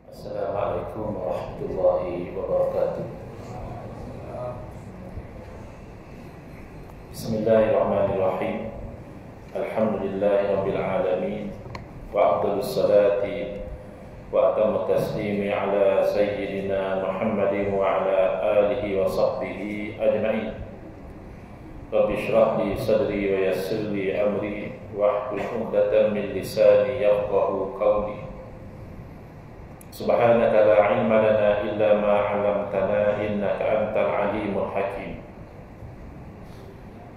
Assalamualaikum warahmatullahi wabarakatuh. Bismillahirrahmanirrahim. Alhamdulillahi rabbil alamin. Wa afdalus salati wa atammu taslimi ala sayyidina Muhammadin wa ala alihi wa sahbihi ajma'in. Rabbi shrah li sadri wa yassir li amri wahlul 'uqdatam min lisani yafqahu qawli. Subhanaka la ilma lana illa ma 'allamtana innaka antal alimul hakim.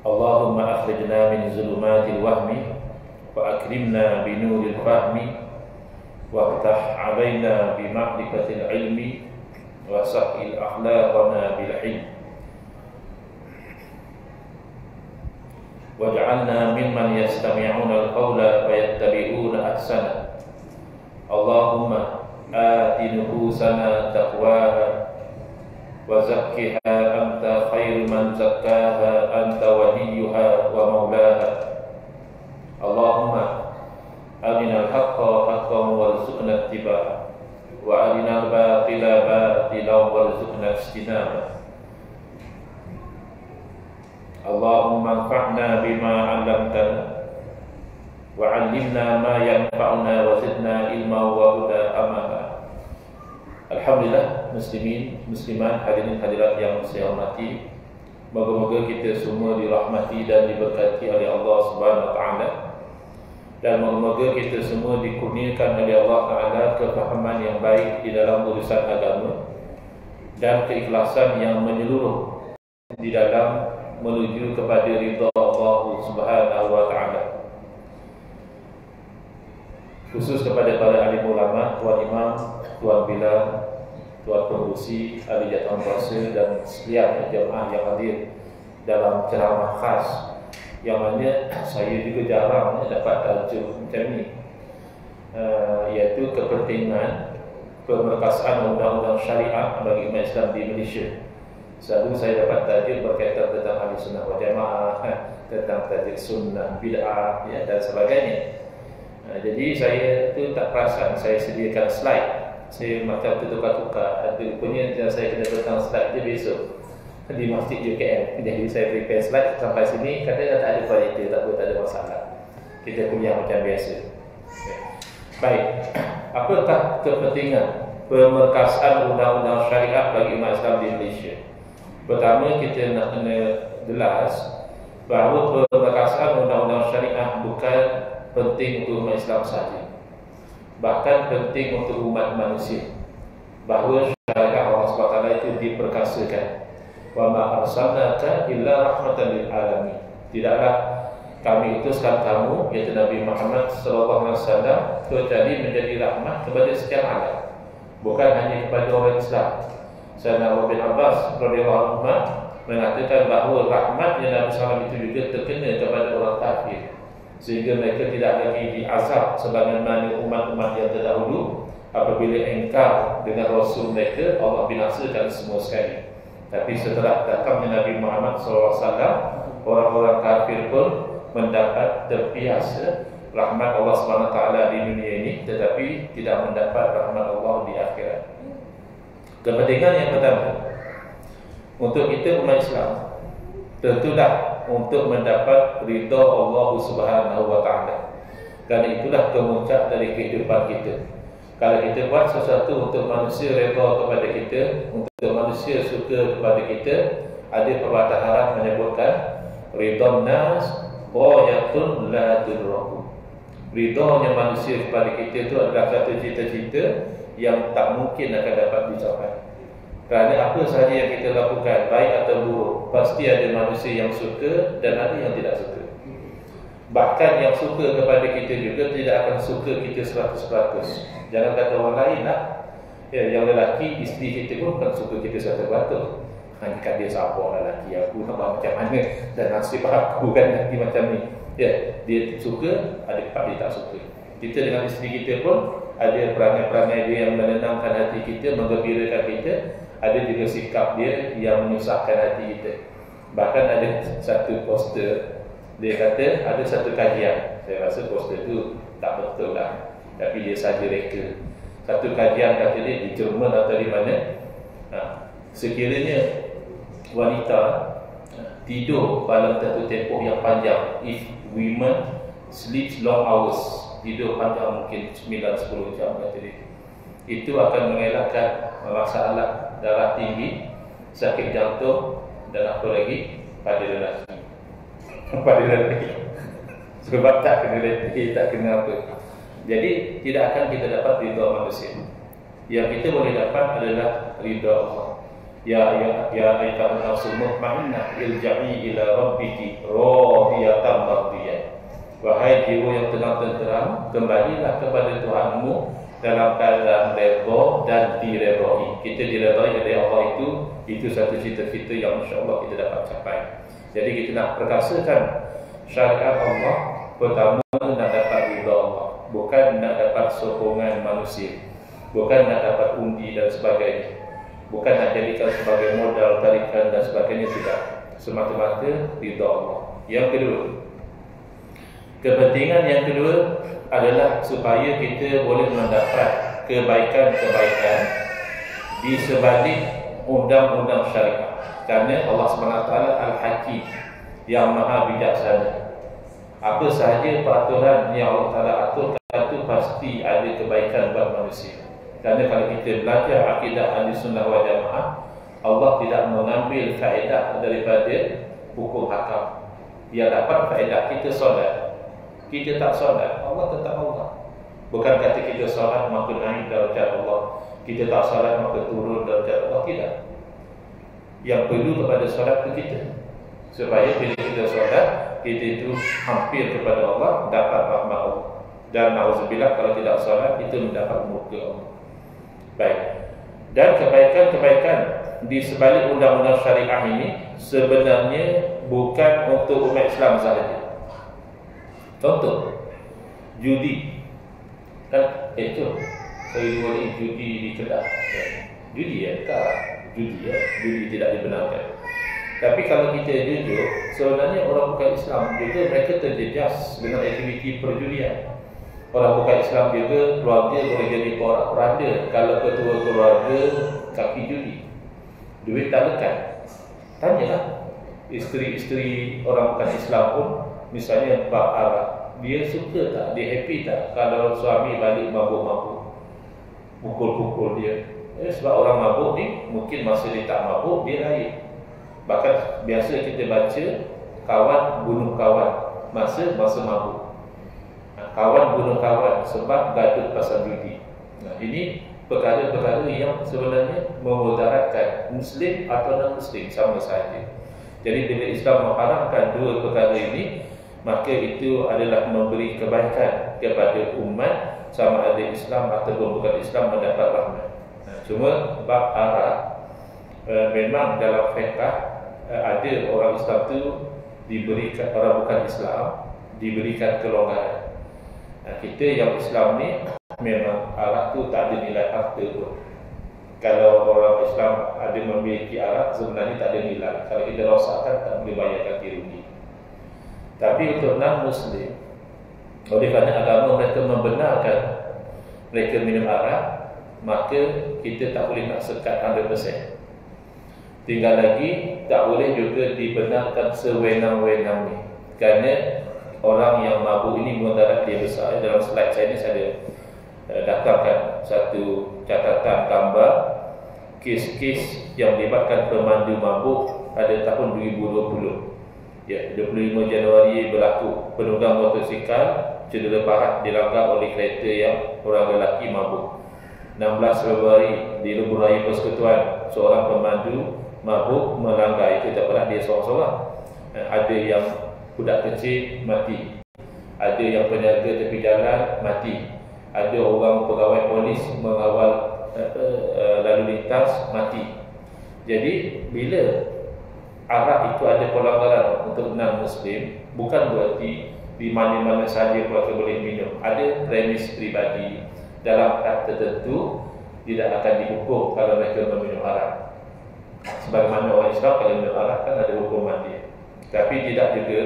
Allahumma akhrijna min zulumatil wahmi wa akrimna bi nuril fahmi waftah 'alaina bi ma'rifatil ilmi wa sahhil akhlaqana bil hilm waj'alna mimman yastami'una al-qawla fayattabi'una ahsana. Allahumma آت نفوسنا تقواها وزكها أنت خير من زكاها أنت وليها ومولاها. اللهم أرنا الحق حقا وارزقنا اتباعه وأرنا الباطل باطلا وارزقنا اجتنابه. اللهم انفعنا بما علمتنا وعلمنا ما ينفعنا وزدنا علما وهدى أمانا. Alhamdulillah, muslimin, muslimat, hadirin hadirat yang saya hormati, moga-moga kita semua dirahmati dan diberkati oleh Allah Subhanahu wa taala, dan moga-moga kita semua dikurniakan oleh Allah taala kefahaman yang baik di dalam urusan agama dan keikhlasan yang menyeluruh di dalam menuju kepada ridha Allah Subhanahu wa taala. Khusus kepada para alim ulama, tuan imam, tuan bilal, tuan pengurusi, ahli jatuh puasa dan sekalian jemaah yang hadir dalam ceramah khas yang mana saya juga jarang dapat tajuk macam ni, iaitu kepentingan pemerkasaan undang-undang syariah bagi umat Islam di Malaysia. Selalu saya dapat tajuk berkaitan tentang ahli sunnah wal jamaah, tentang tajuk sunnah, bid'ah dan sebagainya. Jadi saya tu tak perasan saya sediakan slide. Saya macam tertukar-tukar. Rupanya saya kena tentang slide je besok di Masjid JKM. Jadi saya prepare slide sampai sini. Kadang-kadang tak ada kualiti, tak ada masalah. Kita kuliah macam biasa. Baik. Apakah kepentingan pemerkasaan undang-undang syariah bagi umat Islam di Malaysia? Pertama, kita nak kena jelas bahawa pemerkasaan undang-undang syariah bukan penting untuk umat Islam sahaja, bahkan penting untuk umat manusia. Bahawa syariat Allah SWT itu diperkasakan. Wa ma arsalnaka illa rahmatan lil alamin. Tidaklah kami utuskan kamu, iaitu Nabi Muhammad SAW, kecuali menjadi rahmat kepada sekian alam, bukan hanya kepada orang Islam. Sayyidina Abu bin Abbas radhiyallahu anhu mengatakan bahawa rahmatnya Nabi SAW itu juga terkena kepada orang kafir, sehingga mereka tidak lagi diazab sebagaimana umat-umat yang terdahulu. Apabila engkar dengan Rasul mereka, Allah binasakan semua sekali. Tapi setelah datangnya Nabi Muhammad SAW, orang-orang kafir pun mendapat terbiasa rahmat Allah SWT di dunia ini, tetapi tidak mendapat rahmat Allah di akhirat. Kepentingan yang pertama untuk kita umat Islam, tentulah untuk mendapat ridha Allah Subhanahu wa taala. Kerana itulah kemuncak dari kehidupan kita. Kalau kita buat sesuatu untuk manusia redha kepada kita, untuk manusia suka kepada kita, ada pepatah Arab menyebutkan ridha nas ghayatun la tudraku. Ridhanya manusia kepada kita itu adalah satu cita-cita yang tak mungkin akan dapat dicapai. Kerana apa sahaja yang kita lakukan, baik atau buruk, pasti ada manusia yang suka dan ada yang tidak suka. Bahkan yang suka kepada kita juga tidak akan suka kita 100%. Jangan kata orang lain lah. Ya, yang lelaki, isteri kita pun bukan suka kita 100%. Hanya kan dia sabar lah lelaki aku, nampak macam mana, dan nasib aku kan lelaki macam ni. Ya, dia suka, ada part dia tak suka. Kita dengan isteri kita pun ada perangai-perangai dia yang menenangkan hati kita, menggembirakan kita. Ada juga sikap dia yang menyusahkan hati kita. Bahkan ada satu poster, dia kata ada satu kajian. Saya rasa poster tu tak betul lah, tapi dia saja reka. Satu kajian kata dia di Jerman atau di mana, sekiranya wanita tidur dalam satu tempoh yang panjang, if women sleep long hours, tidur panjang mungkin 9-10 jam kata dia, itu akan mengelakkan masalah darah tinggi, sakit jantung dan apa lagi pada lelaki. Pada lelaki. Sebab tak kena lelaki, tak kena apa. Jadi tidak akan kita dapat ridha manusia. Yang kita boleh dapat adalah ridha Allah. Ya ayyuhan nafsul mutmainnah irji'i ila rabbiki radiyatan mardiyah. Wahai jiwa yang tenang tenteram, kembalilah kepada Tuhanmu dalam keadaan redha dan diredai. Kita diredai oleh Allah itu satu cita-cita yang insya-Allah kita dapat capai. Jadi kita nak perkasakan syariat Allah, pertama nak dapat ridha Allah, bukan nak dapat sokongan manusia, bukan nak dapat undi dan sebagainya, bukan nak jadikan sebagai modal tarikan dan sebagainya, tidak. Semata-mata ridha Allah. Yang kedua, kepentingan yang kedua adalah supaya kita boleh mendapat kebaikan-kebaikan di sebalik undang-undang syariat. Kerana Allah SWT Al-Hakim, yang maha bijaksana. Apa sahaja peraturan yang Allah Ta'ala aturkan itu pasti ada kebaikan buat manusia. Kerana kalau kita belajar akidah Ahlussunnah wal Jamaah, Allah tidak mengambil faedah daripada hukum hakam. Dia dapat faedah kita solat. Kita tak solat, Allah tetap Allah. Bukan kata kita solat maka naik darjat Allah, kita tak solat maka turun darjat Allah. Tidak. Yang perlu kepada solat itu kita, supaya bila kita solat, kita itu hampir kepada Allah, dapat rahmat Allah. Dan na'udzubillah kalau tidak solat, itu mendapat murka Allah. Baik. Dan kebaikan-kebaikan di sebalik undang-undang syariah ini sebenarnya bukan untuk umat Islam sahaja. Contoh, judi. Kan itu saya boleh judi di Kedah. Judi judi tidak dibenarkan. Tapi kalau kita jujur, sebenarnya orang bukan Islam juga mereka terjejas dengan aktiviti perjudian. Orang bukan Islam juga keluarga boleh jadi porak-poranda kalau ketua keluarga kaki judi. Duit tak lekat. Tanyalah isteri-isteri orang bukan Islam pun, misalnya bab Arab, dia suka tak, dia happy tak kalau suami balik mabuk-mabuk, pukul-pukul dia. Sebab orang mabuk ni mungkin masa dia tak mabuk dia lain. Bahkan biasa kita baca kawan bunuh kawan masa mabuk. Kawan bunuh kawan sebab gaduh pasal judi. Ini perkara-perkara yang sebenarnya memudaratkan Muslim atau non-Muslim sama saja. Jadi bila Islam mengharamkan dua perkara ini, maka itu adalah memberi kebaikan kepada umat, sama ada Islam ataupun bukan Islam mendapat rahmat. Cuma bab Arab, memang dalam fiqh ada orang Islam tu diberikan, orang bukan Islam diberikan kelonggaran. Kita yang Islam ni memang Arab tu tak ada nilai harta pun. Kalau orang Islam ada memiliki Arab, sebenarnya tak ada nilai. Kalau kita rosakkan, tak boleh bayar ganti rugi. Tapi untuk non-Muslim, oleh kerana agama mereka membenarkan mereka minum arak, maka kita tak boleh nak sekat 100%. Tinggal lagi, tak boleh juga dibenarkan sewenang-wenang ni. Kerana orang yang mabuk ini mudarat dia besar. Dalam slide saya ni saya daftarkan satu catatan gambar kes-kes yang melibatkan pemandu mabuk pada tahun 2020. Ya, 25 Januari berlaku penunggang motosikal cedera parah dilanggar oleh kereta yang orang lelaki mabuk. 16 Februari di Lebuh Raya Persekutuan, seorang pemandu mabuk melanggar, itu tak pernah dia seorang-seorang. Ada yang budak kecil mati, ada yang penjaga tepi jalan mati, ada orang pegawai polis mengawal lalu lintas mati. Jadi bila Arab itu ada pelanggaran untuk non-Muslim, bukan berarti di mana-mana saja mereka boleh minum. Ada premis peribadi dalam had tertentu tidak akan dihukum kalau mereka meminum arak. Sebagaimana orang Islam kalau minum arak kan ada hukuman dia. Tapi tidak juga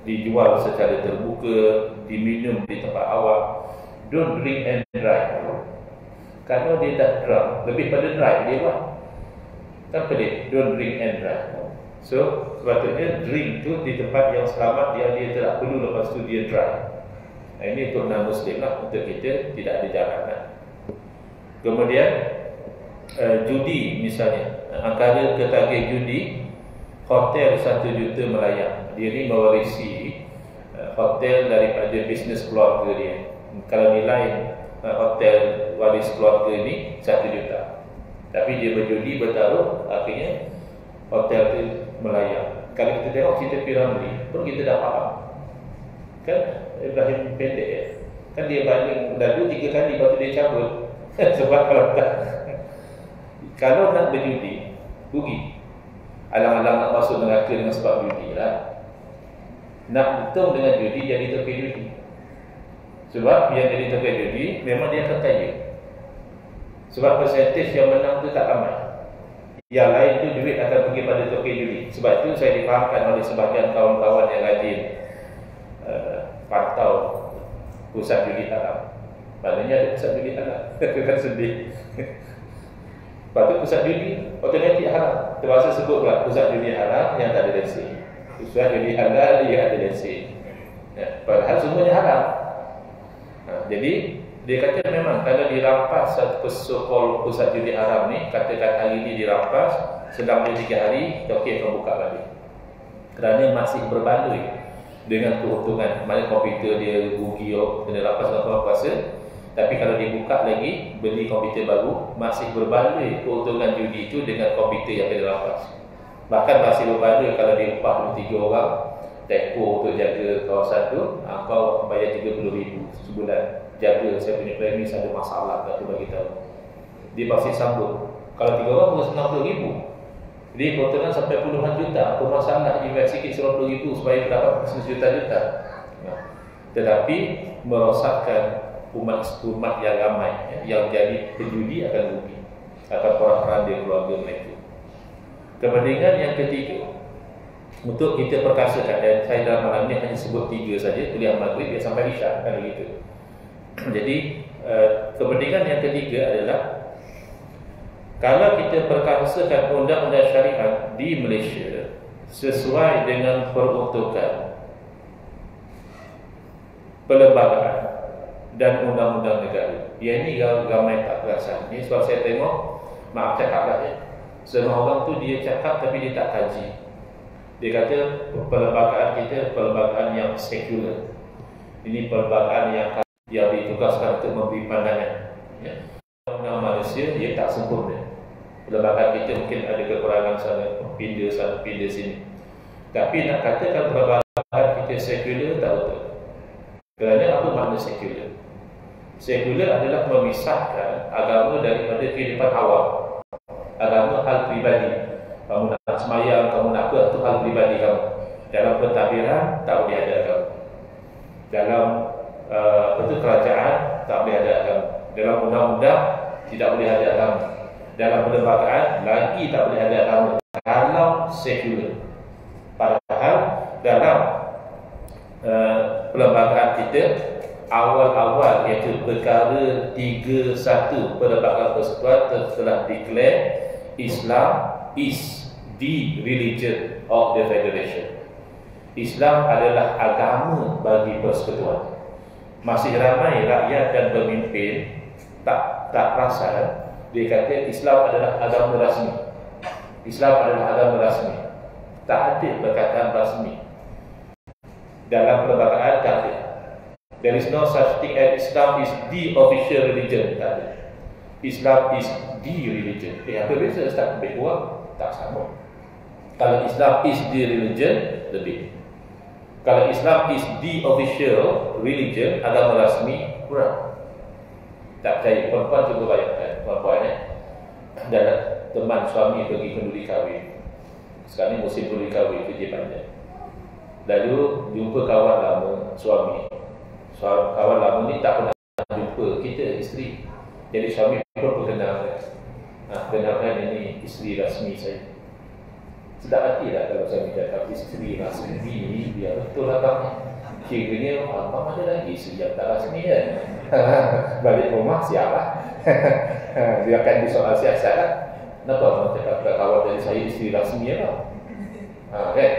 dijual secara terbuka, diminum di tempat awam. Don't drink and drive. Kalau dia dah drunk, lebih pada drive dia buat. Kan pelik, don't drink and drive. So, sepatutnya drink tu di tempat yang selamat, dia tidak perlu lepas tu dia drive. Ini untuk non-Muslim lah, untuk kita tidak ada jalanan. Kemudian judi misalnya, antara ketagih judi, hotel 1 juta melayang. Dia ni mewarisi hotel daripada bisnes keluarga dia. Kalau nilai hotel waris keluarga ni 1 juta, tapi dia berjudi, bertaruh, akhirnya hotel tu melayang. Kalau kita tengok cerita Piramli pun kita dah faham kan, Ibrahim pendek ya? Kan dia banding lalu 3 kali, lepas tu dia cabut. Sebab kalau tak, kalau nak berjudi, rugi. Alang-alang nak masuk neraka dengan sebab judi lah. Nak untung dengan judi, jadi toke judi. Sebab yang jadi toke judi, memang dia akan kaya. Sebab persentage yang menang tu tak ramai. Yang lain tu duit akan pergi pada toke judi. Sebab itu saya difahamkan oleh sebahagian kawan-kawan yang rajin pantau pusat judi haram. Maknanya ada pusat judi haram. Itu kan sedih. Lepas tu pusat judi otomatik haram. Terpaksa sebut pula pusat judi haram yang tak ada lesen. Pusat judi halal yang ada lesen. Padahal semuanya haram. Jadi dia kata memang kalau dirampas satu so-called pusat judi haram ni, katakan hari ni dirampas, selama 3 hari okey akan buka balik. Kerana masih berbaloi dengan keuntungan. Mana komputer dia rugi, kena rampas dengan orang kuasa. Tapi kalau dia buka lagi, beli komputer baru, masih berbaloi keuntungan judi itu dengan komputer yang dia rampas. Bahkan masih berbaloi kalau dia upah 3 orang teko untuk jaga kawasan tu, kau bayar 30,000 sebulan. Jaga saya punya premis ada masalah ke, aku bagi tahu. Dia pasti sambung. Kalau 3 orang pun 60,000. Jadi keuntungan sampai puluhan juta. Apa masalah invest sikit 90,000 supaya dapat sejuta-juta. Tetapi merosakkan umat yang ramai yang jadi penjudi akan rugi, akan porak-poranda keluarga mereka. Kepentingan yang ketiga untuk kita perkasakan, dan saya dalam malam ini hanya sebut 3 saja, kuliah maghrib dia sampai isyak kan begitu. Jadi kepentingan yang ketiga adalah kalau kita perkasakan undang-undang syariat di Malaysia sesuai dengan peruntukan perlembagaan dan undang-undang negara. Yang ini ramai tak perasan. Ini sebab saya tengok, maaf cakap lah ya, semua orang tu dia cakap tapi dia tak kaji. Dia kata perlembagaan kita perlembagaan yang sekular. Ini perlembagaan yang ditugaskan untuk memberi pandangan. Ya. Undang-undang Malaysia dia tak sempurna. Perlembagaan kita mungkin ada kekurangan sana, pindah sini. Tapi nak katakan perlembagaan kita sekular tak betul. Kerana apa makna sekular? Sekular adalah memisahkan agama daripada kehidupan awam. Agama hal pribadi. Kamu nak semayang, kamu nak apa, itu hal pribadi kamu. Dalam pentadbiran tak boleh ada agama. Dalam kerajaan tak boleh ada agama. Dalam undang-undang tidak boleh ada agama. Dalam perlembagaan lagi tak boleh ada agama. Kalau sekular. Padahal dalam perlembagaan kita awal-awal iaitu perkara 31 perlembagaan persekutuan telah declare Islam is the religion of the federation. Islam adalah agama bagi persekutuan. Masih ramai rakyat dan pemimpin tak perasan. Dia kata Islam adalah agama rasmi. Islam adalah agama rasmi. Tak ada perkataan rasmi dalam perlembagaan, tak ada. There is no such thing as Islam is the official religion. Tak ada. Islam is the religion. Apa beza Ustaz? Lebih kurang? Tak sama. Kalau Islam is the religion, lebih. Kalau Islam is the official religion, agama rasmi, kurang. Tak percaya. Perempuan cuba bayangkan. Perempuan dan teman suami pergi kenduri kahwin. Sekarang ni musim kenduri kahwin, kerja panjang. Lalu jumpa kawan lama suami. Kawan lama ni tak pernah jumpa kita, isteri. Jadi suami pun perkenalkan. Kenalkan ini isteri rasmi saya. Sedap hati lah kalau saya cakap isteri rasmi ni, biar betul lah bang. kiranya abang ada lagi sejak tak rasmi kan. Balik rumah siap lah. Dia akan di soal siasat lah. Kenapa abang cakap kat kawan dari saya isteri rasmi lah? Kan?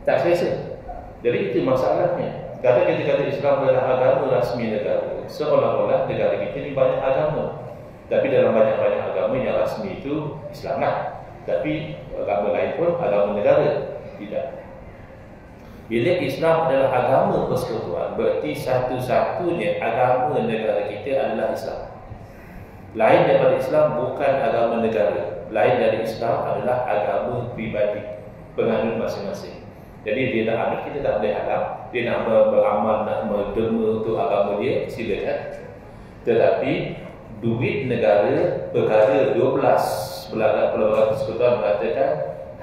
Tak selesa. Jadi itu masalahnya. Kadang kita kata Islam adalah agama rasmi negara, seolah-olah negara kita ni banyak agama. Tapi dalam banyak-banyak agama yang rasmi itu Islam lah. Tapi agama lain pun agama negara. Tidak. Bila Islam adalah agama persekutuan, berarti satu-satunya agama negara kita adalah Islam. Lain daripada Islam bukan agama negara. Lain dari Islam adalah agama pribadi, penganut masing-masing. Jadi dia nak ambil, kita tak boleh halang. Dia nak beramal, nak menderma untuk agama dia, silakan. Tetapi duit negara perkara 12 pelbagai persekutuan mengatakan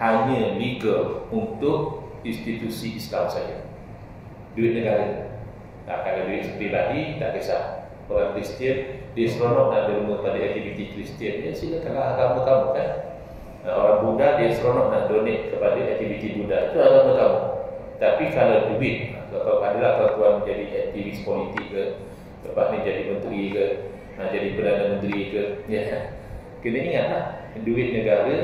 hanya legal untuk institusi Islam saja. Duit negara. Kalau duit pribadi tak kisah. Orang Kristian dia seronok nak derma pada aktiviti Kristian, dia silakanlah agama kamu kan. Orang Buddha dia seronok nak donate kepada aktiviti Buddha, itu agama kamu. Tapi kalau duit, kalau adalah tuan jadi aktivis politik ke, lepas ni jadi menteri ke, jadi Perdana Menteri ke, ya, kena ingatlah duit negara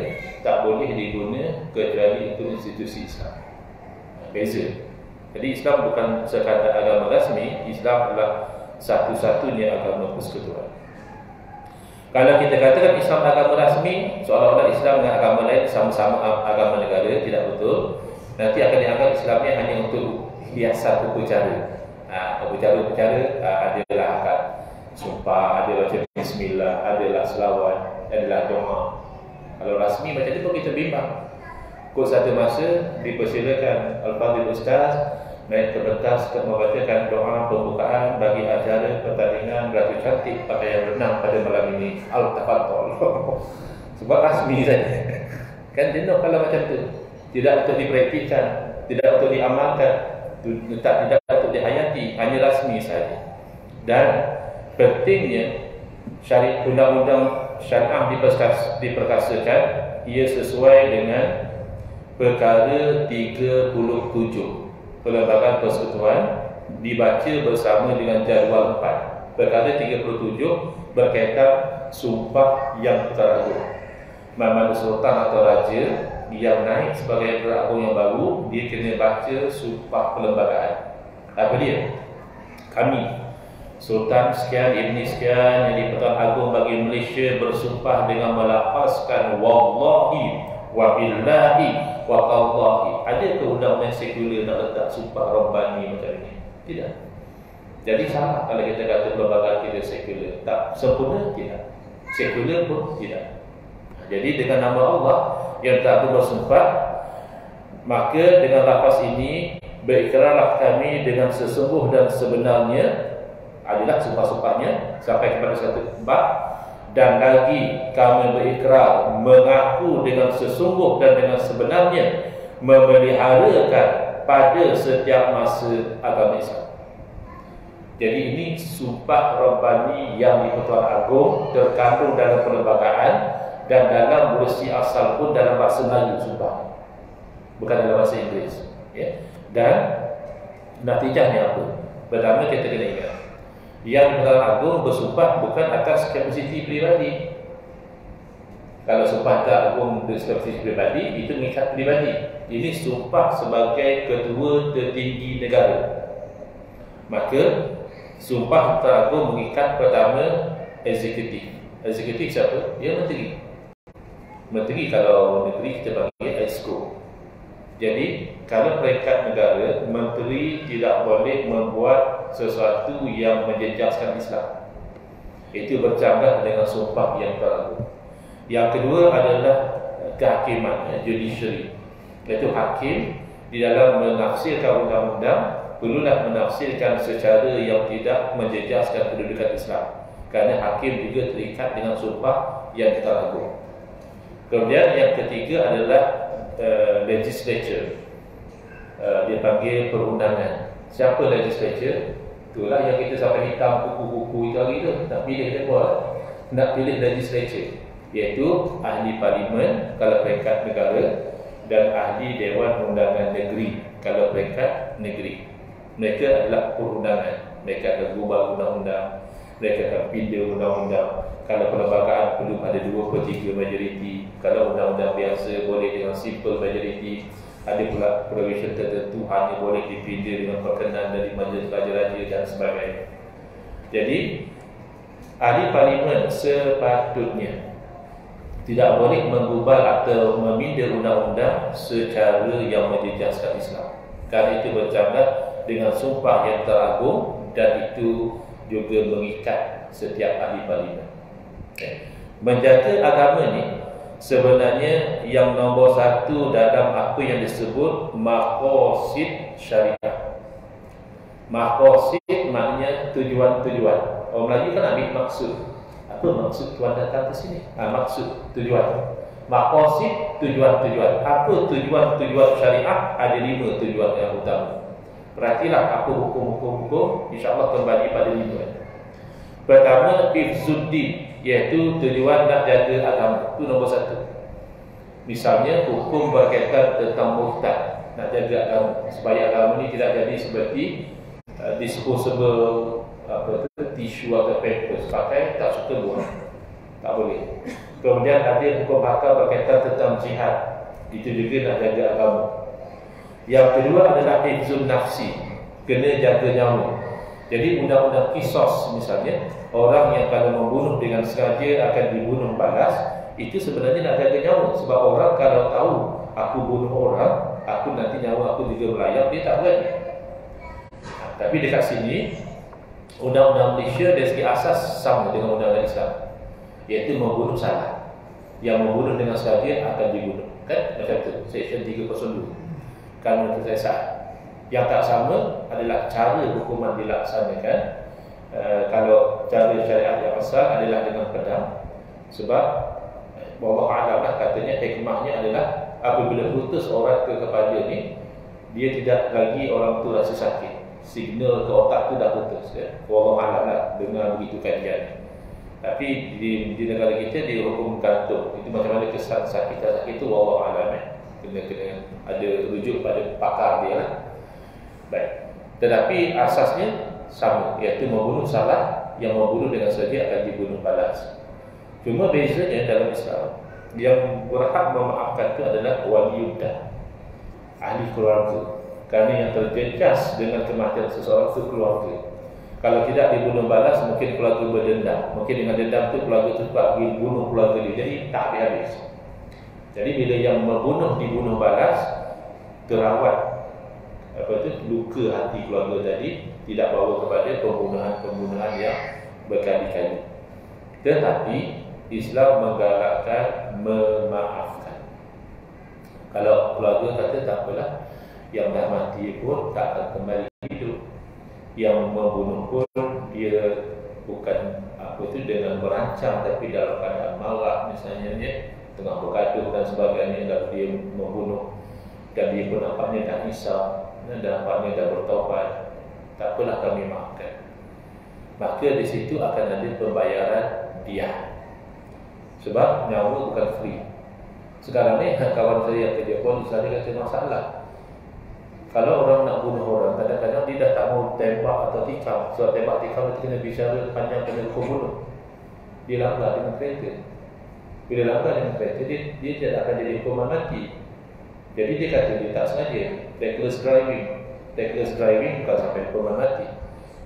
tak boleh diguna kecuali untuk institusi Islam. Beza. Jadi Islam bukan sekadar agama rasmi, Islam adalah satu-satunya agama persekutuan. Kalau kita katakan Islam agama rasmi, seolah-olah Islam dengan agama lain sama-sama agama negara, tidak betul. Nanti akan dianggap Islam ni hanya untuk hiasan upacara. Upacara-upacara adalah akad sumpah, ada baca bismillah, adalah selawat, adalah doa. Kalau rasmi macam itu pun kita bimbang. Kod satu masa dipersilakan Al-Fadhil Ustaz naik ke pentas untuk membacakan doa pembukaan bagi acara pertandingan Ratu Cantik pakaian renang pada malam ini. Al-Tafadhol. Sebab rasmi saja. Kan jenuh kalau macam tu. Tidak untuk dipraktikkan, tidak untuk diamalkan, tidak untuk dihayati, hanya rasmi saja. Dan pentingnya syariat undang-undang syariah diperkasakan, ia sesuai dengan perkara 37 Perlembagaan Persekutuan dibaca bersama dengan jadual 4. Perkara 37 berkaitan sumpah yang teragung. Mana sultan atau raja yang naik sebagai Perdana Agung yang baru, dia kena baca sumpah perlembagaan. Apa dia? Kami Sultan sekian, Ibni sekian yang di-Perdana Agung bagi Malaysia bersumpah dengan melafazkan wallahi wa billahi wa tallahi. Ada ke undang-undang sekular nak letak sumpah Rabbani macam ni? Tidak. Jadi salah kalau kita kata perlembagaan kita sekular. Tak sempurna, tidak. Sekular pun tidak. Jadi dengan nama Allah yang tak bersumpah, maka dengan lafaz ini berikrarlah kami dengan sesungguh dan sebenarnya, adalah sumpah-sumpahnya sampai kepada satu tempat. Dan lagi kami berikrar mengaku dengan sesungguh dan dengan sebenarnya memeliharakan pada setiap masa agama Islam. Jadi ini sumpah Rabbani yang di-Pertuan Agong terkandung dalam perlembagaan dan dalam versi asal pun dalam bahasa Melayu sumpah, bukan dalam bahasa Inggeris, ya. Dan natijahnya apa? Pertama kita kena ingat, yang Pertuan Agong bersumpah bukan atas kapasiti pribadi. Kalau sumpah Pertuan Agong kapasiti pribadi, itu mengikat pribadi. Ini sumpah sebagai ketua tertinggi negara. Maka sumpah Pertuan Agong mengikat pertama eksekutif. Eksekutif siapa? Dia menteri. Menteri kalau negeri kita panggil Exco. Jadi kalau peringkat negara, menteri tidak boleh membuat sesuatu yang menjejaskan Islam. Itu bercanggah dengan sumpah yang teragung. Yang kedua adalah kehakiman, judiciary. Iaitu hakim di dalam menafsirkan undang-undang perlulah menafsirkan secara yang tidak menjejaskan kedudukan Islam. Kerana hakim juga terikat dengan sumpah yang teragung. Kemudian yang ketiga adalah legislature. Dia panggil perundangan. Siapa legislature? Itulah yang kita sampai hitam buku-buku itu hari itu. Nak pilih dia buat, nak pilih legislature, iaitu ahli parlimen kalau peringkat negara dan ahli Dewan Undangan Negeri kalau peringkat negeri. Mereka adalah perundangan. Mereka akan ubah undang-undang, mereka akan pindah undang-undang. Kalau perlembagaan perlu ada 2/3 majoriti. Kalau undang-undang biasa boleh dengan simple majoriti. Ada pula provision tertentu hanya boleh dipindah dengan perkenan dari majlis raja-raja dan sebagainya. Jadi ahli parlimen sepatutnya tidak boleh mengubah atau memindah undang-undang secara yang menjejaskan Islam. Kerana itu bercanggah dengan sumpah yang teragung dan itu juga mengikat setiap ahli parlimen. Menjaga agama ni sebenarnya yang nombor satu dalam apa yang disebut maqasid syariah. Maqasid maknanya tujuan-tujuan. Orang Melayu kan ambil maksud. Apa maksud Tuhan datang ke sini? Maksud, tujuan. Maqasid, tujuan-tujuan. Apa tujuan-tujuan syariah? Ada 5 tujuan yang utama. Perhatilah apa hukum-hukum, insya-Allah kembali pada 5. Pertama, hifzuddin, iaitu tujuan nak jaga agama. Itu nombor 1. Misalnya hukum berkaitan tentang murtad, nak jaga agama supaya agama ni tidak jadi seperti disposable tisu atau pampers, pakai tak suka buang, tak boleh. Kemudian ada hukum hakam berkaitan tentang jihad, itu juga nak jaga agama. Yang kedua adalah hifzun nafsi, kena jaga nyawa. Jadi undang-undang kisos misalnya, orang yang kalau membunuh dengan sengaja akan dibunuh balas, itu sebenarnya nak jaga nyawa. Sebab orang kalau tahu aku bunuh orang, aku nanti nyawa aku juga melayang, dia tak berani. Tapi dekat sini undang-undang Malaysia dari segi asas sama dengan undang-undang Islam, iaitu membunuh salah. Yang membunuh dengan sengaja akan dibunuh, kan? Macam tu, Seksyen 302 Kanun Keselesaan. Yang tak sama adalah cara hukuman dilaksanakan. Kalau cara syariat yang asal adalah dengan pedang. Sebab Allah Alam lah katanya, hikmahnya adalah apabila putus orang ke kepala ni, dia tidak lagi orang tu rasa sakit. Signal ke otak tu dah putus, ya. Allah Alam lah dengan begitu kajian. Tapi di negara kita dia hukum gantung. Itu macam mana kesan sakit tak sakit itu Allah Alam, kena ada rujuk pada pakar dia lah. Baik. Tetapi asasnya sama, iaitu membunuh salah, yang membunuh dengan sengaja akan dibunuh balas. Cuma bezanya dalam Islam, yang berhak memaafkan itu adalah waliullah, ahli keluarga. Kerana yang terjejas dengan kematian seseorang itu keluarga. Kalau tidak dibunuh balas, mungkin keluarga berdendam. Mungkin dengan dendam itu keluarga itu pergi bunuh keluarga dia. Jadi tak habis-habis. Jadi bila yang membunuh dibunuh balas, terawat luka hati keluarga tadi, tidak bawa kepada pembunuhan yang berkali-kali. Tetapi Islam menggalakkan memaafkan. Kalau keluarga kata tak apalah, yang dah mati pun tak akan kembali hidup. Yang membunuh pun dia bukan dengan merancang, tapi dalam keadaan marah misalnya, tengah bergaduh dan sebagainya, lalu dia membunuh dan dia pun nampaknya dah risau dan nampaknya dah bertaubat, tak apalah, kami maafkan. Maka di situ akan ada pembayaran diah. Sebab nyawa bukan free. Sekarang ni kawan saya yang kerja polis ada kata masalah. Kalau orang nak bunuh orang, kadang-kadang dia dah tak mau tembak atau tikam. Sebab tembak tikam itu kena bicara panjang, kena hukum bunuh. Dia langgar dengan kereta. Bila langgar dengan kereta, dia tidak akan jadi hukuman mati. Jadi dia kata dia tak sengaja. Reckless driving bukan sampai hukuman mati.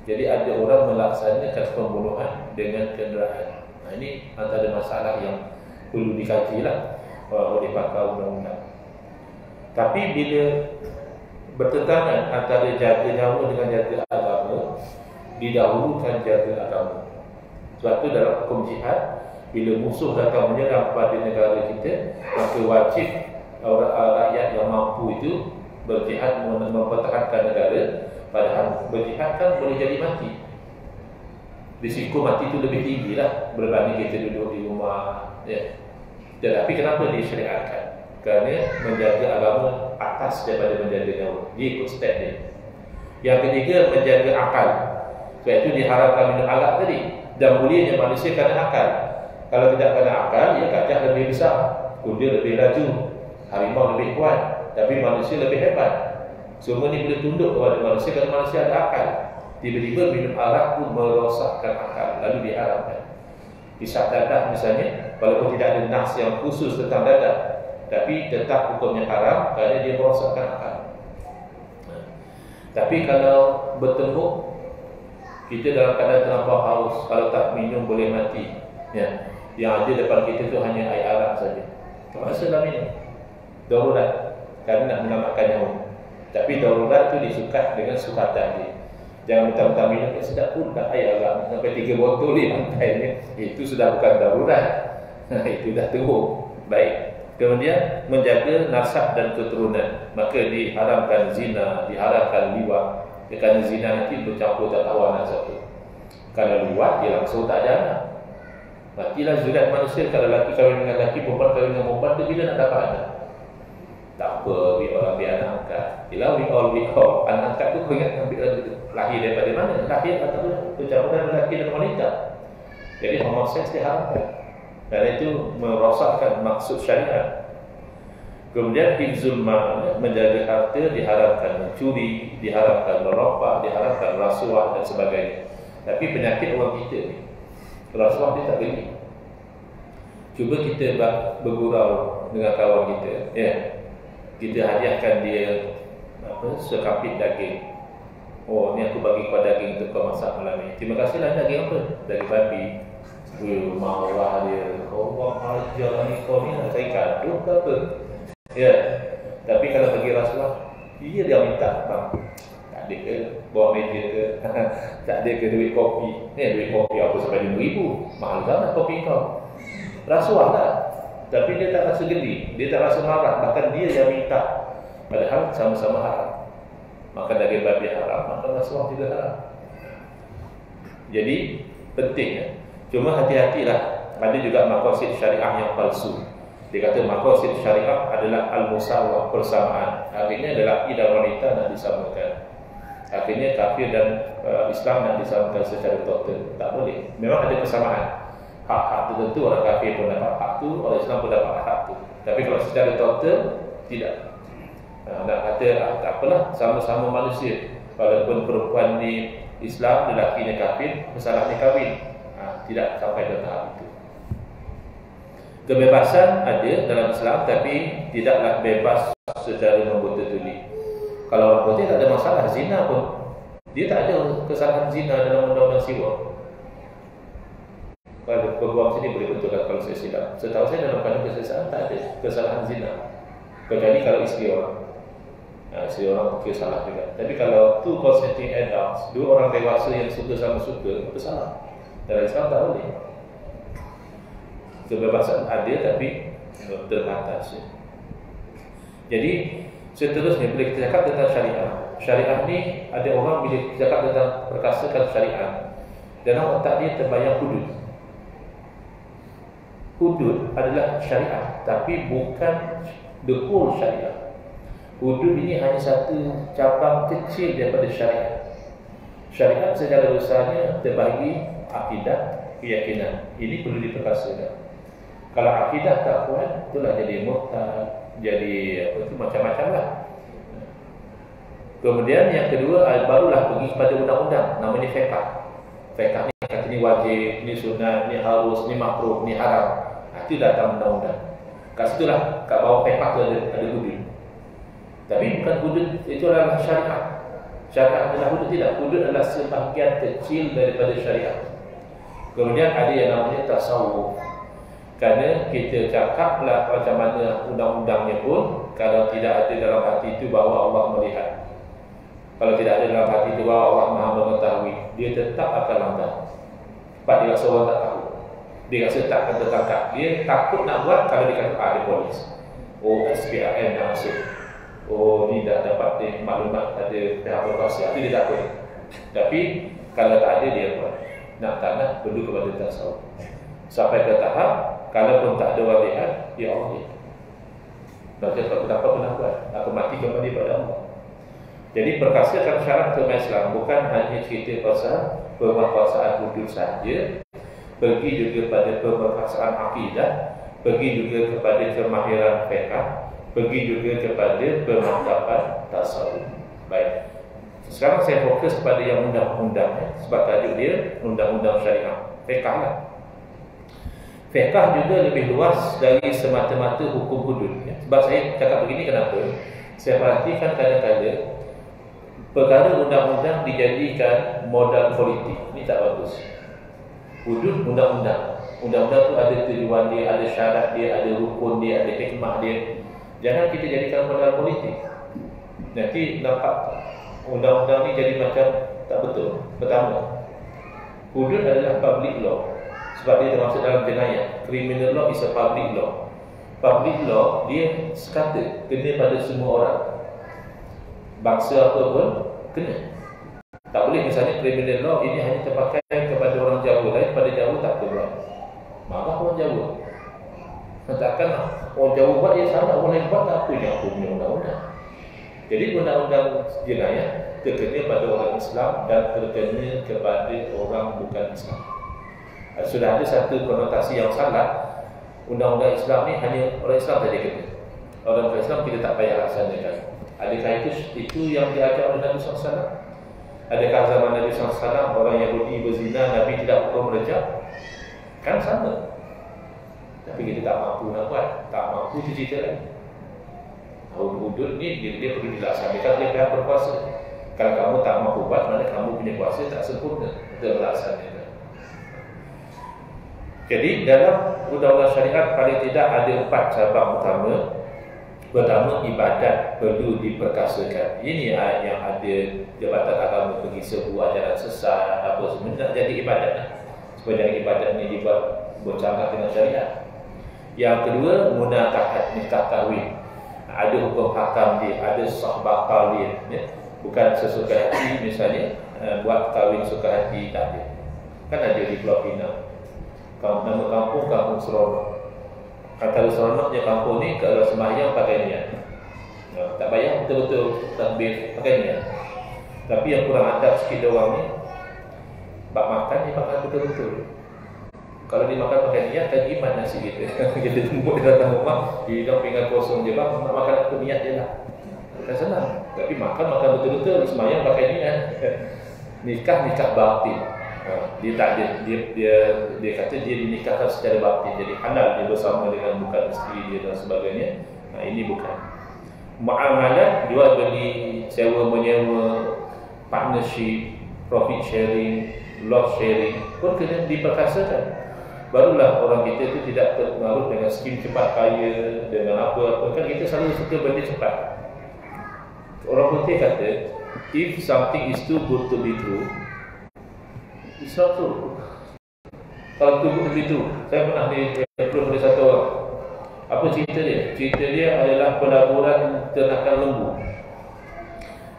Jadi ada orang melaksanakan pembunuhan dengan kenderaan. Nah, ini antara masalah yang perlu dikaji lah oleh pakar undang-undang. Tapi bila bertentangan antara jaga nyawa dengan jaga agama, didahulukan jaga agama. Sebab itu dalam hukum jihad, bila musuh datang menyerang kepada negara kita, maka wajib rakyat yang mampu itu berjihad mempertahankan negara. Padahal berjihad kan boleh jadi mati. Risiko mati itu lebih tinggi lah berbanding kita duduk di rumah, ya. Tetapi kenapa disyariatkan? Kerana menjaga agama atas daripada menjaga nyawa. Dia ikut step dia. Yang ketiga, menjaga akal. Sebab itu diharamkan minum arak tadi. Dan mulianya manusia kerana akal. Kalau tidak kerana akal, ya gajah lebih besar, kuda lebih laju, harimau lebih kuat, tapi manusia lebih hebat. Semua ni boleh tunduk kepada manusia kerana manusia ada akal. Tiba-tiba minum arak pun merosakkan akal, lalu diharamkan. Kisah dadah misalnya, walaupun tidak ada nas yang khusus tentang dadah, tapi tetap hukumnya haram kerana dia merosakkan akal. Tapi kalau bertemu, kita dalam keadaan terlampau haus, kalau tak minum boleh mati. Ya. Yang ada depan kita tu hanya air arak saja. Terpaksa dah minum. Darurat, kerana nak menyelamatkan nyawa. Tapi darurat tu disukat dengan sukatan dia. Jangan mentang-mentang minum sedap pun dah air arak sampai 3 botol di lantai ni. Itu sudah bukan darurat. Itu dah teruk. Baik. Kemudian menjaga nasab dan keturunan. Maka diharamkan zina, diharamkan liwat. Kerana zina nanti bercampur tak tahu anak satu. Kalau liwat dia langsung tak ada anak. Matilah zuriat manusia. Kalau lelaki kahwin dengan lelaki, perempuan kahwin dengan perempuan, tu bila nak dapat anak? Tak apa, biar anak angkat. Bila we all anak angkat tu kau ingat lahir daripada mana? Lahir ataupun percampuran lelaki dan wanita. Jadi homoseks diharamkan. Dan itu merosakkan maksud syariat. Kemudian hifzul mal, menjaga harta diharamkan, mencuri diharamkan, merompak diharamkan, rasuah dan sebagainya. Tapi penyakit orang kita ni, rasuah dia tak beli. Cuba kita bergurau dengan kawan kita, ya. Kita hadiahkan dia sekapit daging. Oh, ni aku bagi kau daging untuk kau masak malam ni. Terima kasihlah, daging apa? Daging babi. Maulah dia. Allah ajar ni kau ni nak cari kado ke apa? Ya. Tapi kalau bagi rasuah, dia minta, bang. Tak ada ke bawah meja ke? Tak ada ke duit kopi? Duit kopi apa sampai RM5,000? Mahal sangat kopi kau. Rasuah tak? Tapi dia tak rasa geli, dia tak rasa marah, bahkan dia yang minta. Padahal sama-sama haram. Makan daging babi haram, makan rasuah juga haram. Jadi penting ya. Cuma hati-hatilah, ada juga maqasid syariah yang palsu. Dia kata maqasid syariah adalah al-musawah, persamaan. Akhirnya lelaki dan wanita nak disamakan. Akhirnya kafir dan Islam nak disamakan secara total. Tak boleh. Memang ada persamaan. Hak-hak tertentu orang kafir pun dapat hak tu, orang Islam pun dapat hak tu. Tapi kalau secara total, tidak. Nak kata tak apalah, sama-sama manusia. Walaupun perempuan ni Islam, lelaki ni kafir, kesalahan ni kahwin. Tidak sampai ke tahap itu. Kebebasan ada dalam Islam, tapi tidaklah bebas secara membuta tuli. Kalau orang putih tak ada masalah, zina pun dia tak ada kesalahan zina dalam undang-undang siwa. Kalau peguam sini boleh betulkan kalau saya silap. Setahu saya dalam kanun kesesaan tak ada kesalahan zina, kecuali kalau isteri orang. Isteri orang mungkin salah juga. Tapi kalau two consenting adults, dua orang dewasa yang suka sama suka, itu salah. Dalam Islam tak boleh. Kebebasan ada tapi terbatas. Jadi seterusnya bila kita cakap tentang syariah, syariah ni ada orang bila kita cakap tentang perkasakan syariah, dalam otak dia terbayang hudud. Hudud adalah syariah, tapi bukan the whole syariah. Hudud ini hanya satu cabang kecil daripada syariah. Syariat secara besarnya terbahagi akidah, keyakinan. Ini perlu diperkasakan. Kalau akidah tak kuat, itulah jadi murtad, jadi apa tu macam-macam lah. Kemudian yang kedua, barulah pergi kepada undang-undang, namanya fiqh. Fiqh ni kata ni wajib, ni sunat, ni harus, ni makruh, ni haram. Itu datang undang-undang. Kat situlah, kat bawah fiqh tu ada hudud. Tapi bukan hudud itu adalah syariat. Syariat adalah hudud, tidak. Hudud adalah sebahagian kecil daripada syariat. Kemudian ada yang namanya tasawuf. Kerana kita cakaplah macam mana undang-undangnya pun, kalau tidak ada dalam hati itu bahawa Allah melihat, kalau tidak ada dalam hati itu bahawa Allah Maha mengetahui, dia tetap akan langgar. Sebab dia rasa orang tak tahu, dia rasa tak akan tertangkap. Dia takut nak buat kalau dia kata ada polis. Oh, SPRM dah masuk. Oh, ni dah dapat maklumat ada pihak berkuasa, itu dia takut. Tapi kalau tak ada dia buat. Nak tak nak perlu kepada tasawuf. Sampai ke tahap kalaupun tak ada orang lihat, ya Allah lihat. Nanti aku dapat pernah buat, aku mati kembali pada Allah. Jadi perkasakan syarat agama Islam bukan hanya cerita pasal pemerkasaan hudud saja, pergi juga pada pemerkasaan akidah, pergi juga kepada kemahiran fiqh, pergi juga kepada pemantapan tasawuf. Baik. Sekarang saya fokus pada yang undang-undang, sebab tajuk dia undang-undang syariah. Fiqh lah. Fiqh juga lebih luas dari semata-mata hukum hudud. Sebab saya cakap begini kenapa? Saya perhatikan kadang-kadang perkara undang-undang dijadikan modal politik. Ini tak bagus. Hudud undang-undang. Undang-undang tu ada tujuan dia, ada syarat dia, ada rukun dia, ada hikmah dia. Jangan kita jadikan modal politik. Nanti nampak undang-undang ni jadi macam tak betul. Pertama, hudud adalah public law. Sebab dia termasuk dalam jenayah. Criminal law is a public law. Public law dia sekata kena pada semua orang. Bangsa apa pun kena. Tak boleh misalnya criminal law ini hanya terpakai kepada orang Jawa, lain pada Jawa tak boleh. Marah orang Jawa. Takkan orang Jawa buat dia salah, orang lain buat tak apa yang punya undang-undang. Jadi undang-undang jenayah terkena pada orang Islam dan terkena kepada orang bukan Islam. Sudah ada satu konotasi yang salah. Undang-undang Islam ni hanya orang Islam saja kena. Orang bukan Islam kita tak payah laksanakan. Adakah itu yang diajar oleh Nabi SAW? Adakah zaman Nabi SAW orang Yahudi berzina, Nabi tidak hukum rejam? Kan sama. Tapi kita tak mampu nak buat. Tak mampu itu cerita lain. Hudud ni dia perlu dilaksanakan oleh pihak berkuasa. Kalau kamu tak mampu buat, maknanya kamu punya kuasa tak sempurna untuk melaksanakan. Jadi dalam undang-undang syariat paling tidak ada 4 cabang utama. Pertama, ibadat perlu diperkasakan. Ini yang ada Jabatan Agama pergi serbu ajaran sesat apa semua nak jadi ibadat lah. Supaya ibadat ni dibuat bercanggah dengan syariat. Yang kedua, munakahat, nikah kahwin. Ada hukum hakam dia, ada sah bakal dia, ya? Bukan sesuka hati misalnya buat kahwin suka hati, tak ada. Kan ada di Pulau Pinang. Nama kampung Kampung Seronok. Kata seronoknya kampung ni kalau sembahyang pakai niat. Tak payah betul-betul takbir pakai niat. Tapi yang kurang adab sikit orang ni, bak makan dia makan betul-betul. Kalau dia makan pakai niat, kan iman nasi kita. Kita jemput dia datang rumah, dia hidang pinggan kosong je, bang, nak makan apa niat je lah. Bukan senang. Tapi makan betul-betul, semayang pakai niat. Nikah batin. Dia tak ada, dia kata dia dinikahkan secara batin. Jadi halal dia bersama dengan bukan isteri dia dan sebagainya. Ini bukan. Muamalah, jual beli, sewa menyewa, partnership, profit sharing, loss sharing pun kena diperkasakan. Barulah orang kita itu tidak terpengaruh dengan skim cepat kaya, dengan apa-apa. Kan kita selalu suka benda cepat. Orang putih kata, if something is too good to be true, it's not true. Kalau too good to be true, saya pernah di-approve oleh satu orang. Apa cerita dia? Cerita dia adalah pelaburan ternakan lembu.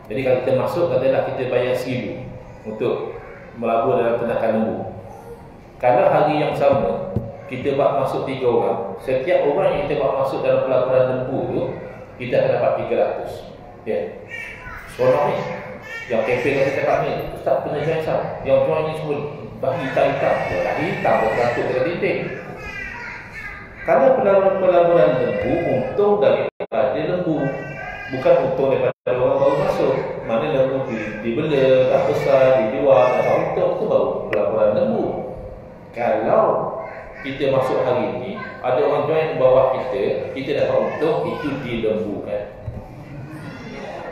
Jadi kalau kita masuk, katalah kita bayar RM1,000 untuk melabur dalam ternakan lembu. Kalau hari yang sama kita buat masuk 3 orang, setiap orang yang kita buat masuk dalam pelaburan lembu tu, kita akan dapat 300. Ya. Seronok ni. Yang keping kata cakap ni, Ustaz kena join sah. Yang join ni semua bagi hitam-hitam. Dah hitam, beratuk dengan titik. Kalau pelaburan lembu, untung daripada lembu. Bukan untung daripada orang baru masuk. Mana lembu dibela, dah besar, dijual, dah untung, itu baru pelaburan lembu. Kalau kita masuk hari ini, ada orang join di bawah kita dapat untung, itu dilembukan.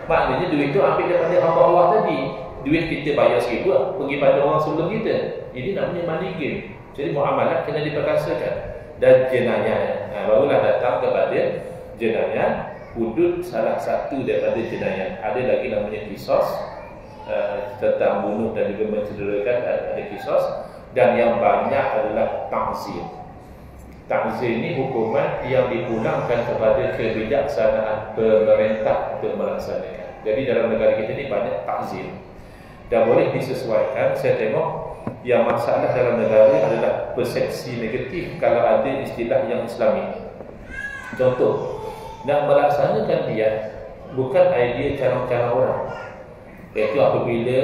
Maknanya duit itu ambil daripada hamba Allah tadi. Duit kita bayar RM1,000 pergi pada orang sebelum kita. Ini namanya money game. Jadi muamalah kena diperkasakan. Dan jenayah, barulah datang kepada jenayah. Hudud salah satu daripada jenayah. Ada lagi namanya kisos, tentang bunuh dan juga mencederakan, ada kisos. Dan yang banyak adalah ta'zir. Ta'zir ini hukuman yang dipulangkan kepada kebijaksanaan pemerintah untuk melaksanakan. Jadi dalam negara kita ini banyak ta'zir. Dan boleh disesuaikan. Saya tengok yang masalah dalam negara adalah persepsi negatif kalau ada istilah yang Islami. Contoh, nak melaksanakan dia bukan idea cara-cara orang. Iaitu apabila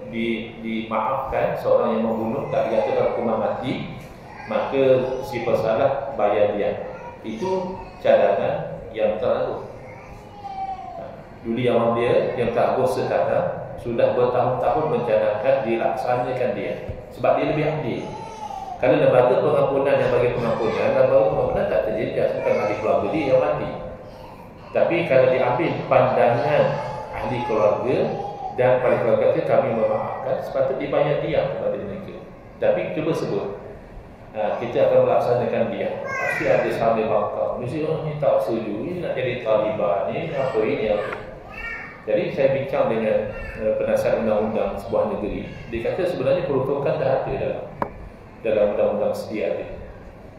dimaafkan seorang yang membunuh, tak dijatuhkan hukuman mati, maka si pesalah bayar dia. Itu cadangan yang terlalu. Juli awam dia yang teragos sekarang sudah bertahun-tahun mencanangkan dilaksanakan dia, sebab dia lebih ahli. Kalau lembaga pengampunan yang bagi pengampunan, lembaga pengampunan tak terjejas, bukan ahli keluarga dia yang mati. Tapi kalau diambil pandangan ahli keluarga dan ahli keluarga itu kami memaafkan, sepatutnya dibayar dia kepada mereka. Tapi cuba sebut, kita akan melaksanakan dia, pasti ada sahabat bangkang. Mesti orang ni tak setuju, ini nak jadi Taliban, ini apa, ini apa. Jadi saya bincang dengan penasihat undang-undang sebuah negeri. Dia kata sebenarnya peruntukan dah ada dalam undang-undang sedia ada,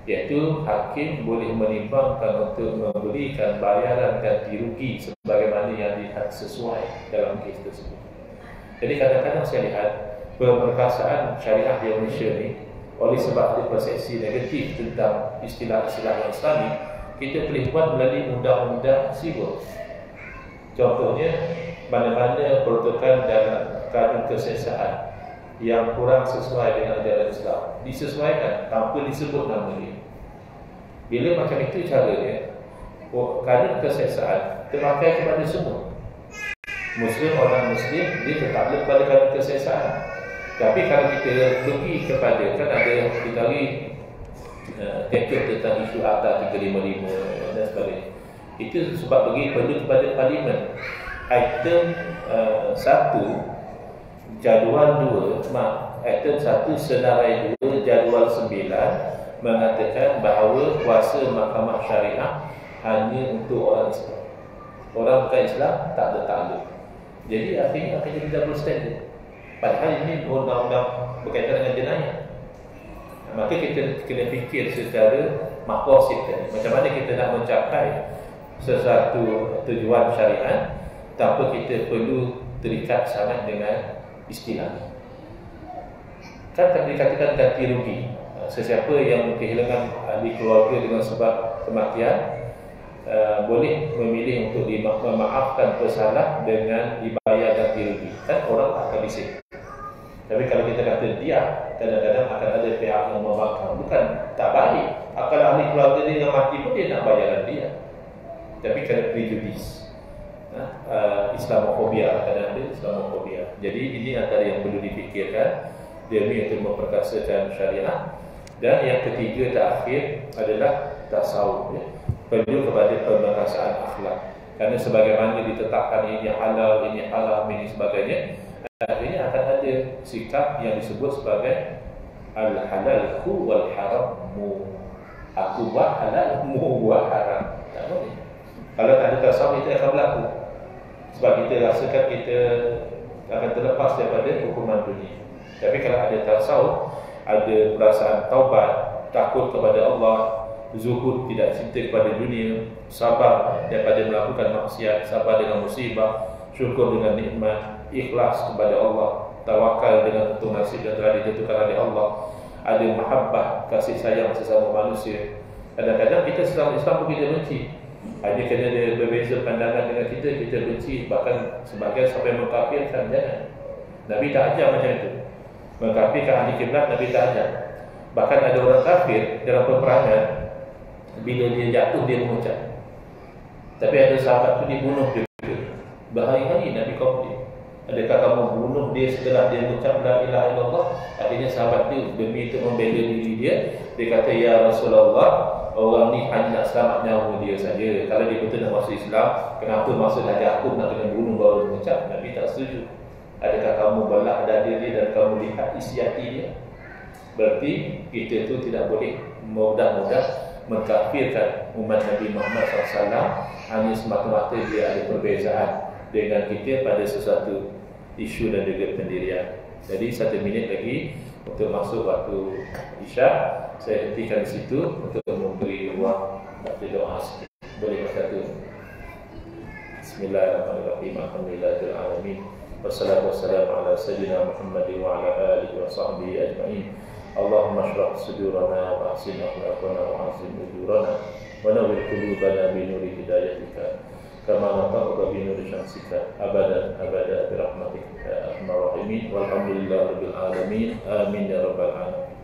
iaitu hakim boleh menimbangkan untuk memberikan bayaran ganti rugi sebagaimana yang dilihat sesuai dalam kes tersebut. Jadi kadang-kadang saya lihat perkasaan syariah di Malaysia ni, oleh sebab ada persepsi negatif tentang istilah-istilah Islami, kita boleh buat melalui undang-undang sivil. Contohnya, mana-mana peruntukan dalam kadun keseksaan yang kurang sesuai dengan ajaran Islam disesuaikan tanpa disebut nama dia. Bila macam itu caranya, kadun keseksaan terpakai kepada semua Muslim, orang Muslim, dia tetap kepada kadun keseksaan. Tapi kalau kita pergi kepada, kan ada yang kita tahu tekad tentang isu Akta 355 dan sebagainya, itu sebab perlu kepada Parlimen. Item 1 jadual 2, item 1 senarai 2 jadual 9 mengatakan bahawa kuasa mahkamah syariah hanya untuk orang Islam. Orang bukan Islam tak ada takluk. Jadi akhirnya akan jadi double standard. Padahal ini undang-undang berkaitan dengan jenayah. Maka kita kena fikir secara maqasid tadi. Macam mana kita nak mencapai sesuatu tujuan syariat tanpa kita perlu terikat sangat dengan istilah. Kan dikatakan ganti rugi. Sesiapa yang kehilangan ahli keluarga dengan sebab kematian boleh memilih untuk memaafkan pesalah dengan dibayar ganti rugi. Kan orang akan bising. Tapi kalau kita kata dia, kadang-kadang akan ada pihak yang membangkang. Bukan tak baik. Kalau ahli keluarga dia yang mati pun dia nak bayaran dia. Tapi kena prejudis. Islamofobia, kadang ada Islamofobia. Jadi ini antara yang perlu difikirkan demi untuk memperkasakan syariah. Dan yang ketiga terakhir adalah tasawuf, ya. Perlu kepada pemberkasaan akhlak. Kerana sebagaimana ditetapkan ini halal, ini haram, ini sebagainya, akhirnya akan ada sikap yang disebut sebagai al-halalku wal harammu. Aku buat halal, mu buat haram. Tak boleh. Kalau tak ada tasawuf, itu akan berlaku. Sebab kita rasakan kita akan terlepas daripada hukuman dunia. Tapi kalau ada tasawuf, ada perasaan taubat, takut kepada Allah, zuhud, tidak cinta kepada dunia, sabar daripada melakukan maksiat, sabar dengan musibah, syukur dengan nikmat, ikhlas kepada Allah, tawakal dengan untung nasib dan telah ditentukan oleh Allah, ada mahabbah, kasih sayang sesama manusia. Kadang-kadang kita sesama Islam pun kita benci. Hanya kerana dia berbeza pandangan dengan kita benci, bahkan sebagian sampai mengkafirkan. Jangan. Nabi tak ajar macam itu. Mengkafirkan ahli kiblat, Nabi tak ajar. Bahkan ada orang kafir dalam peperangan, bila dia jatuh dia mengucap. Tapi ada sahabat tu dibunuh juga. Berhari-hari Nabi komplain, adakah kamu bunuh dia setelah dia mengucap la ilaha illallah? Akhirnya sahabat tu demi untuk membela diri dia, dia kata, ya Rasulullah, orang ni hanya nak selamat nyawa dia saja. Kalau dia betul nak masuk Islam, kenapa masuk saja aku nak kena bunuh baru mengucap? Nabi tak setuju. Adakah kamu belah dada dia dan kamu lihat isi hati dia? Berarti kita tu tidak boleh mudah-mudah mengkafirkan umat Nabi Muhammad SAW hanya semata-mata dia ada perbezaan dengan kita pada sesuatu isu dan juga pendirian. Jadi 1 minit lagi untuk masuk waktu Isyak. Saya hentikan di situ untuk memberi ruang baca doa sikit. Boleh bersatu. Bismillahirrahmanirrahim. Alhamdulillahil alamin. Wassalatu wassalamu ala sayyidina Muhammad wa ala alihi wa sahbihi ajma'in. Allahumma shrah sudurana wa ahsin akhlaqana wa ahsin ujurana wa nawwir qulubana bi nuri hidayatika kama nataqqa bi nuri syamsika abadan abada bi rahmatika ya arhamar rahimin. Walhamdulillahirabbil alamin. Amin ya rabbal alamin.